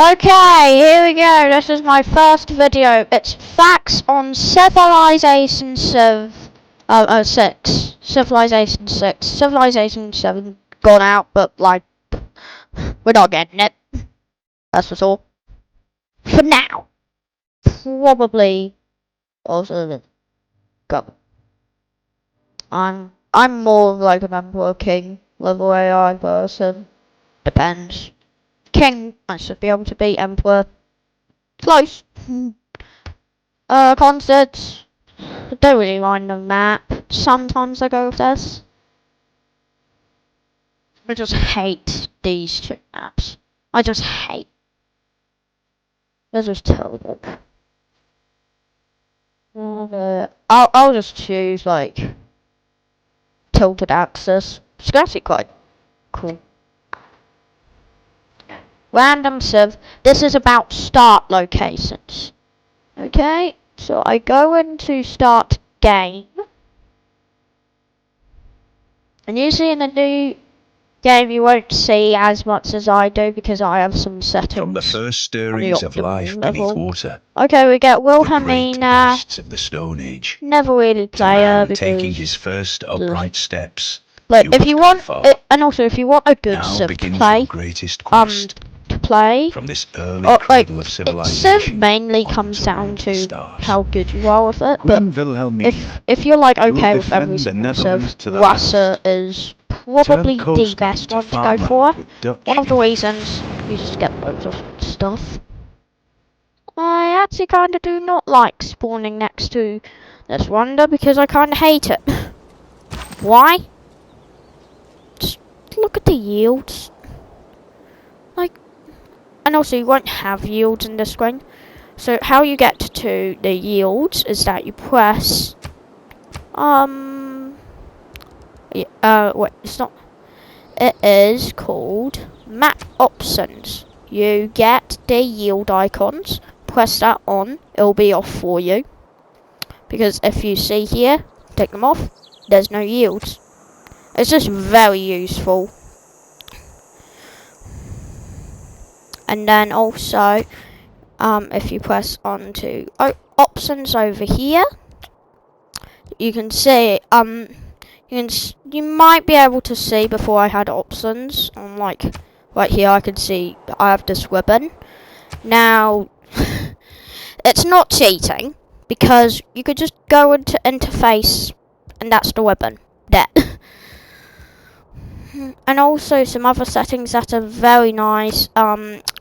Okay, here we go. This is my first video. It's facts on Civilization 6. Civilization 6. Civilization 7 gone out, but like, we're not getting it. That's for sure. For now. Probably also go. I'm more of like an Emperor King level AI person. Depends. King, I should be able to beat Emperor. Close. Concerts. I don't really mind the map. Sometimes I go with this. I just hate these two maps. I just hate. They're just terrible. I'll just choose like tilted axis. It's actually quite cool. Random civ. This is about start locations. Okay, so I go into start game. And usually in the new game you won't see as much as I do because I have some settings. From the first stirrings of life beneath water. Okay, we get The Wilhelmina. great of the Stone Age. Never really play her because taking his first upright steps. Like if you want, and also if you want a good civ to play, to play. From this early Like cradle of civilization, civ mainly comes down to how good you are with it. But if you're like okay with every single civ, Russia is probably the best one to go for. One of the reasons you just get loads of stuff. I actually kind of do not like spawning next to this wonder because I kind of hate it. Why? Just look at the yields. Like, and also you won't have yields in this screen. So how you get to the yields is that you press wait, it's not. It is called map options. You get the yield icons. Press that on. It'll be off for you. Because if you see here, take them off. There's no yields. It's just very useful. And then also, if you press on to options over here, you can see you might be able to see before I had options on like right here. I can see I have this ribbon now. It's not cheating because you could just go into interface and that's the ribbon there. And also some other settings that are very nice.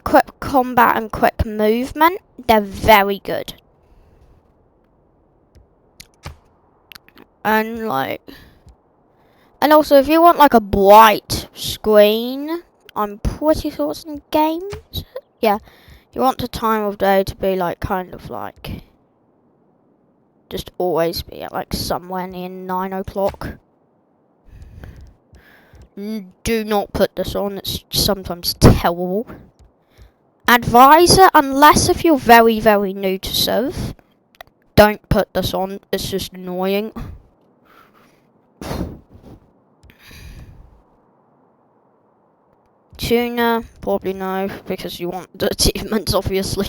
Quick combat and quick movement. They're very good. And also if you want like a bright screen, I'm pretty sure it's in games. Yeah, you want the time of day to be like kind of like just always be at like somewhere near 9 o'clock. Do not put this on, it's sometimes terrible. Advisor, unless if you're very, very new to Civ, don't put this on, it's just annoying. Tuner, probably no, because you want the achievements, obviously.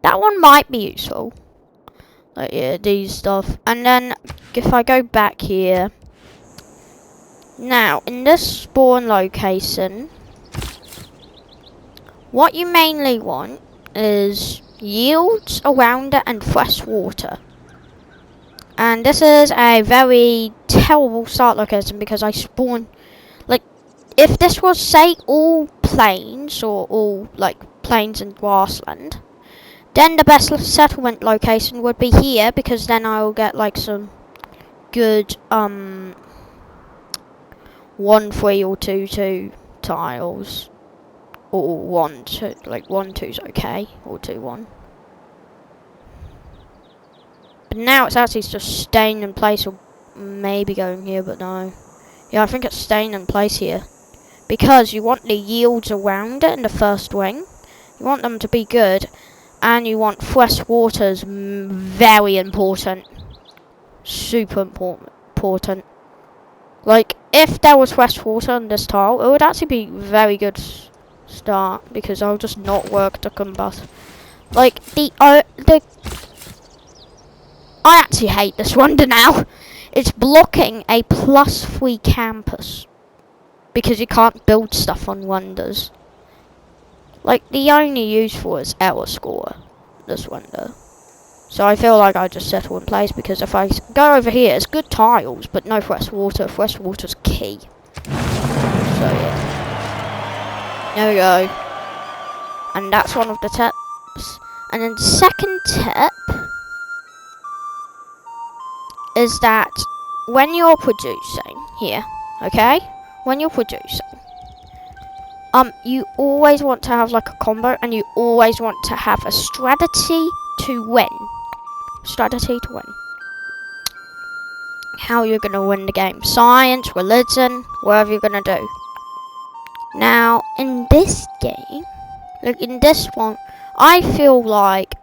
That one might be useful. Like, yeah, these stuff. And then, if I go back here. Now, in this spawn location, what you mainly want is yields around it and fresh water. And this is a very terrible start location because I spawn, like, if this was, say, all plains or all, like, plains and grassland, then the best settlement location would be here because then I will get, like, some good, 1, 3 or 2, 2 tiles. Or 1, 2, like 1, 2's okay, or 2, 1. But now it's actually just staying in place, or maybe going here, but no. Yeah, I think it's staying in place here. Because you want the yields around it in the first ring. You want them to be good. And you want fresh waters, very important. super important. Like, if there was fresh water in this tile, it would actually be very good start, because I'll just not work to combust. Like, I actually hate this wonder now. It's blocking a +3 campus, because you can't build stuff on wonders. Like, the only use for it is error score, this wonder. So I feel like I just settle in place, because if I go over here, it's good tiles, but no fresh water. Fresh water's key. So yeah. There we go. And that's one of the tips. And then the second tip is that when you're producing here, okay? When you're producing, you always want to have like a combo, and you always want to have a strategy to win. Strategy to win. How you're gonna win the game. Science, religion, whatever you're gonna do. Now, in this game, like in this one, I feel like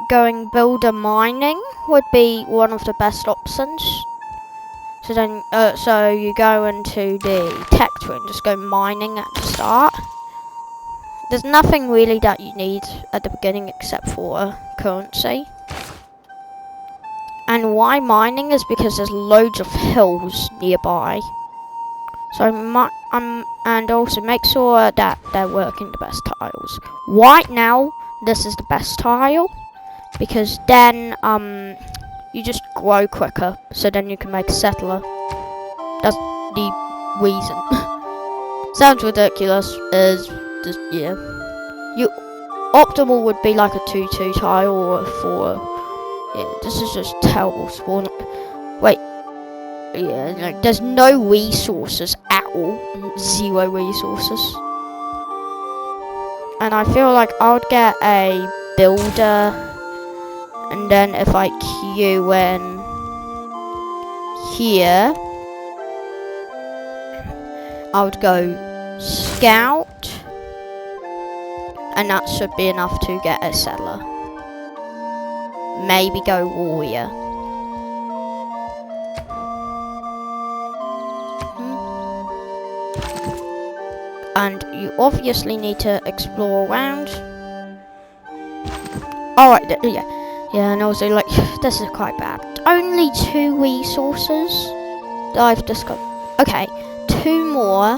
going builder mining would be one of the best options. So then, so you go into the tech tree and just go mining at the start. There's nothing really that you need at the beginning except for currency. And why mining is because there's loads of hills nearby. So and also make sure that they're working the best tiles. Right now, this is the best tile, because then you just grow quicker. So then you can make a settler. That's the reason. Sounds ridiculous. Is just yeah. Optimal would be like a 2-2 tile or a 4. Yeah, this is just terrible spawn. Wait. Yeah, like, there's no resources at all. 0 resources. And I feel like I would get a builder, and then if I queue in here, I would go scout, and that should be enough to get a settler. Maybe go warrior. And you obviously need to explore around. Alright, yeah, and also like, this is quite bad. Only 2 resources that I've discovered. Okay, 2 more.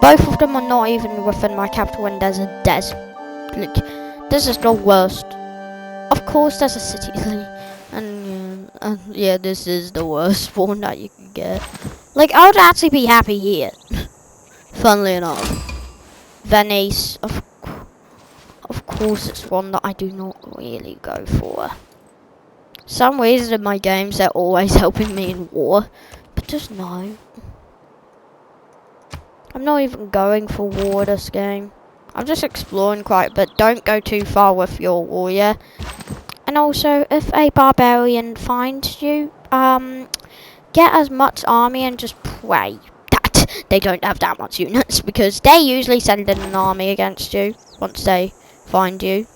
Both of them are not even within my capital, and there's a desert. Like, this is the worst. Of course there's a city, and yeah, this is the worst spawn that you can get. Like, I would actually be happy here. Funnily enough, Venice, of course, it's one that I do not really go for. Some reason in my games they're always helping me in war, but just no. I'm not even going for war this game. I'm just exploring quite a bit. Don't go too far with your warrior. And also, if a barbarian finds you, get as much army and just pray that they don't have that much units, because they usually send in an army against you once they find you,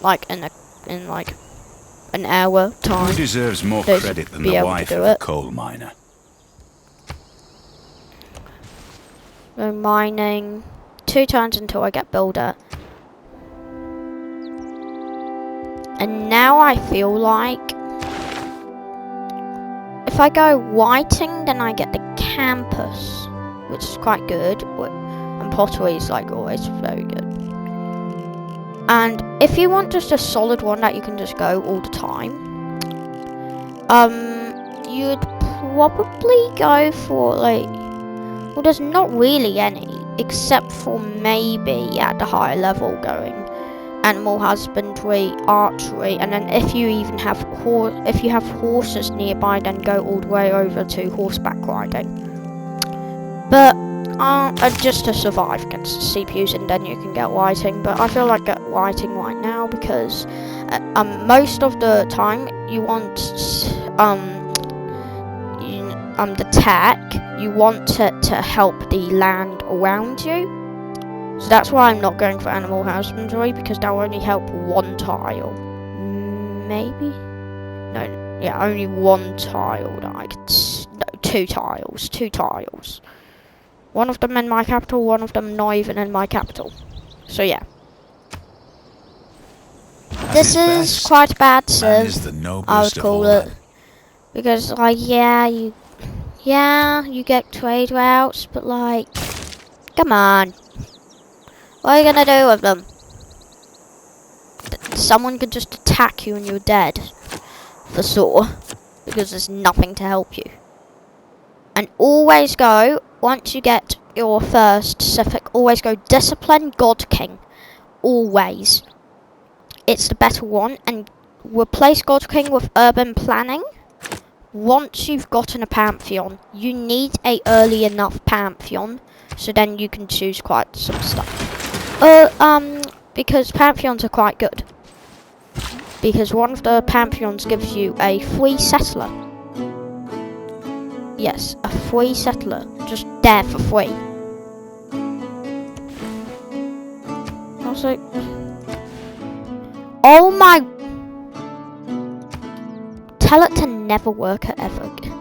like in like an hour time. Who deserves more credit than the wife of a coal miner? Go mining 2 turns until I get builder. And now I feel like if I go whiting, then I get the campus, which is quite good. And pottery is like always very good. And if you want just a solid one that you can just go all the time, you'd probably go for like, well, there's not really any, except for maybe at the higher level going animal husbandry, archery, and then if you even have horses nearby, then go all the way over to horseback riding. But just to survive against the CPUs, and then you can get whiting. But I feel like get whiting right now, because most of the time you want the tech, you want it to help the land around you. So that's why I'm not going for animal husbandry, because that will only help 1 tile. maybe? No, yeah, only one tile that I could... No, two tiles. One of them in my capital, one of them not even in my capital. So yeah. This is quite a bad civ, I would call it. Because, like, yeah, you get trade routes, but, like, come on. What are you gonna do with them? Someone could just attack you and you're dead. For sure. Because there's nothing to help you. And always go, once you get your first civic, always go Discipline God King. Always. It's the better one, and replace God King with Urban Planning. Once you've gotten a Pantheon, you need a early enough Pantheon, so then you can choose quite some stuff. Because Pantheons are quite good. Because one of the Pantheons gives you a free settler. Yes, a free settler. Just there for free. Also... Oh my... Tell it to never work it ever again.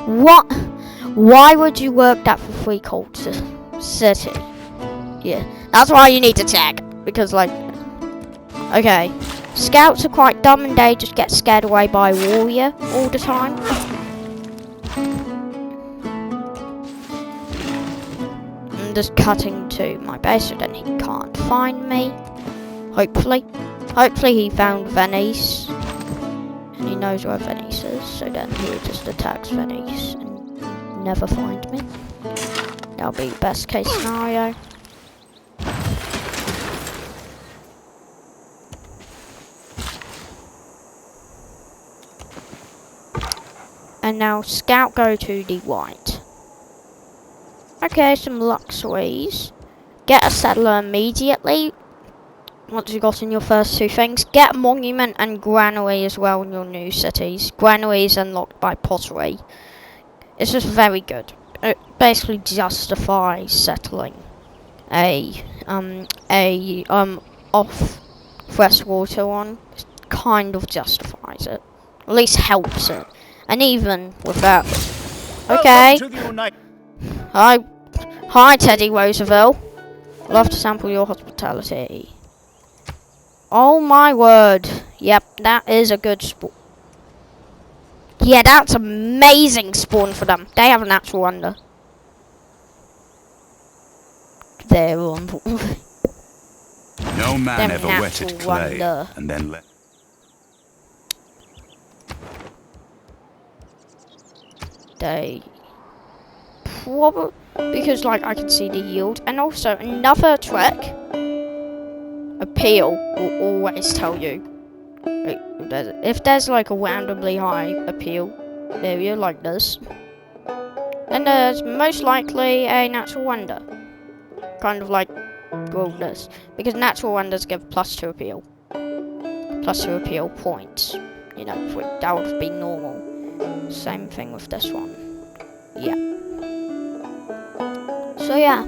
What? Why would you work that for free Cold City? Yeah, that's why you need to check. Because, like... Okay. Scouts are quite dumb and they just get scared away by warrior all the time. I'm just cutting to my base so then he can't find me. Hopefully. Hopefully he found Venice. And he knows where Venice is, so then he just attacks Venice and never find me. That'll be best case scenario. And now scout go to the white. Okay, some luxuries. Get a settler immediately. Once you've gotten your first two things, get monument and granary as well in your new cities. Granary is unlocked by pottery. It's just very good. It basically justifies settling a off freshwater one. It kind of justifies it. At least helps it. And even without... Okay. Hi, Teddy Roosevelt. Love to sample your hospitality. Oh my word. Yep, that is a good spawn. Yeah, that's amazing spawn for them. They have a natural wonder. They're on. No man ever wetted clay and then let. They probably, because like I can see the yield, and also another trick. Appeal will always tell you if there's like a randomly high appeal area like this, then there's most likely a natural wonder, kind of like this, because natural wonders give +2 appeal, +2 appeal points. You know, that would be normal. Same thing with this one. Yeah. So yeah.